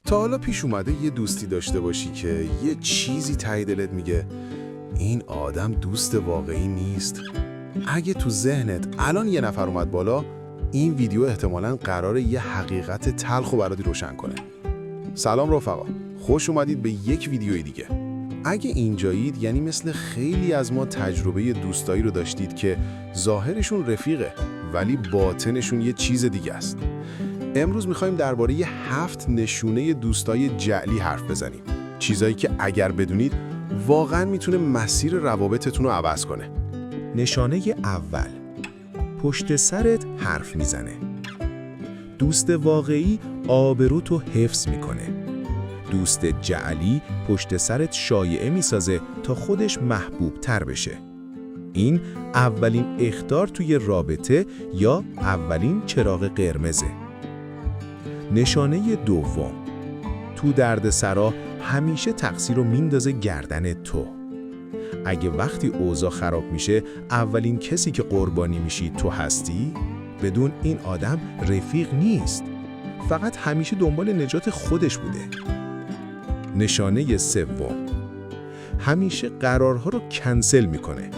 تا حالا پیش اومده یه دوستی داشته باشی که یه چیزی ته دلت میگه این آدم دوست واقعی نیست؟ اگه تو ذهنت الان یه نفر اومد بالا، این ویدیو احتمالاً قراره یه حقیقت تلخ رو برات روشن کنه. سلام رفقا، خوش اومدید به یک ویدیوی دیگه. اگه اینجایید یعنی مثل خیلی از ما تجربه دوستایی رو داشتید که ظاهرشون رفیقه ولی باطنشون یه چیز دیگه است. امروز میخوایم درباره 7 نشونه دوستای جعلی حرف بزنیم. چیزایی که اگر بدونید واقعاً میتونه مسیر روابطتون رو عوض کنه. نشانه اول، پشت سرت حرف میزنه. دوست واقعی آبرو تو حفظ میکنه. دوست جعلی پشت سرت شایعه میسازه تا خودش محبوب تر بشه. این اولین اخطار توی رابطه یا اولین چراغ قرمزه. نشانه دوم، تو دردسرا همیشه تقصیر رو میندازه گردن تو. اگه وقتی اوضاع خراب میشه اولین کسی که قربانی میشی تو هستی، بدون این آدم رفیق نیست. فقط همیشه دنبال نجات خودش بوده. نشانه سوم، همیشه قرارها رو کنسل میکنه.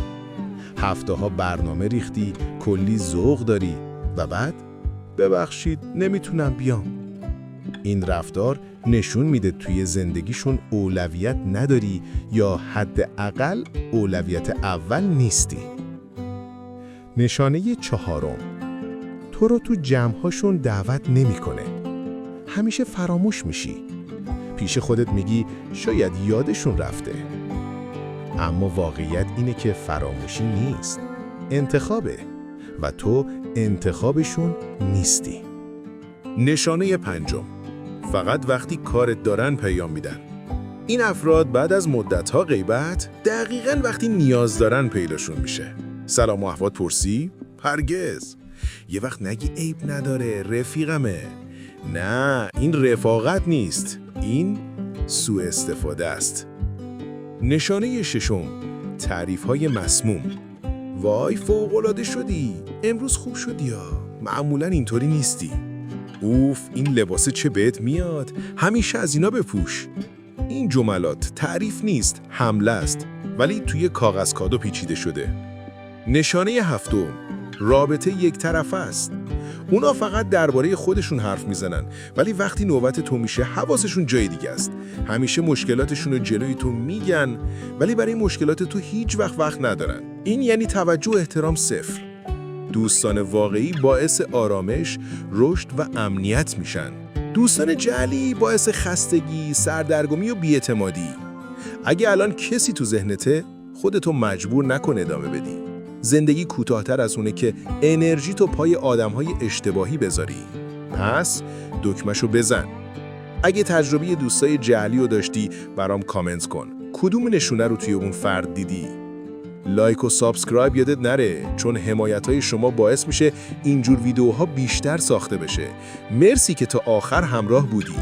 هفته‌ها برنامه ریختی، کلی ذوق داری و بعد ببخشید نمیتونم بیام. این رفتار نشون میده توی زندگیشون اولویت نداری یا حداقل اولویت اول نیستی. نشانه چهارم، تو رو تو جمع‌هاشون دعوت نمیکنه. همیشه فراموش میشی. پیش خودت میگی شاید یادشون رفته. اما واقعیت اینه که فراموشی نیست، انتخابه و تو انتخابشون نیستی. نشانه پنجم، فقط وقتی کارت دارن پیام میدن. این افراد بعد از مدت‌ها غیبت دقیقاً وقتی نیاز دارن پیداشون میشه. سلام و احوال پرسی؟ هرگز. یه وقت نگی عیب نداره، رفیقمه. نه، این رفاقت نیست، این سوء استفاده است. نشانه ششم، تعریف‌های مسموم. وای فوق‌العاده شدی، امروز خوب شدی یا معمولاً اینطوری نیستی. اوف این لباس چه بهت میاد، همیشه از اینا بپوش. این جملات تعریف نیست، حمله است، ولی توی کاغذ کادو پیچیده شده. نشانه هفتم، رابطه یک طرفه است. اونا فقط درباره خودشون حرف میزنن ولی وقتی نوبت تو میشه حواسشون جای دیگه است. همیشه مشکلاتشون رو جلوی تو میگن ولی برای مشکلات تو هیچ وقت ندارن. این یعنی توجه و احترام صفر. دوستان واقعی باعث آرامش، رشد و امنیت میشن. دوستان جعلی باعث خستگی، سردرگمی و بی‌اعتمادی. اگه الان کسی تو ذهنته، خودتو مجبور نکن ادامه بدی. زندگی کوتاه‌تر از اونه که انرژی تو پای آدم‌های اشتباهی بذاری. پس دکمه‌شو بزن. اگه تجربه دوستای جعلی رو داشتی برام کامنت کن. کدوم نشونه رو توی اون فرد دیدی؟ لایک و سابسکرایب یادت نره، چون حمایت‌های شما باعث میشه اینجور ویدیوها بیشتر ساخته بشه. مرسی که تا آخر همراه بودی.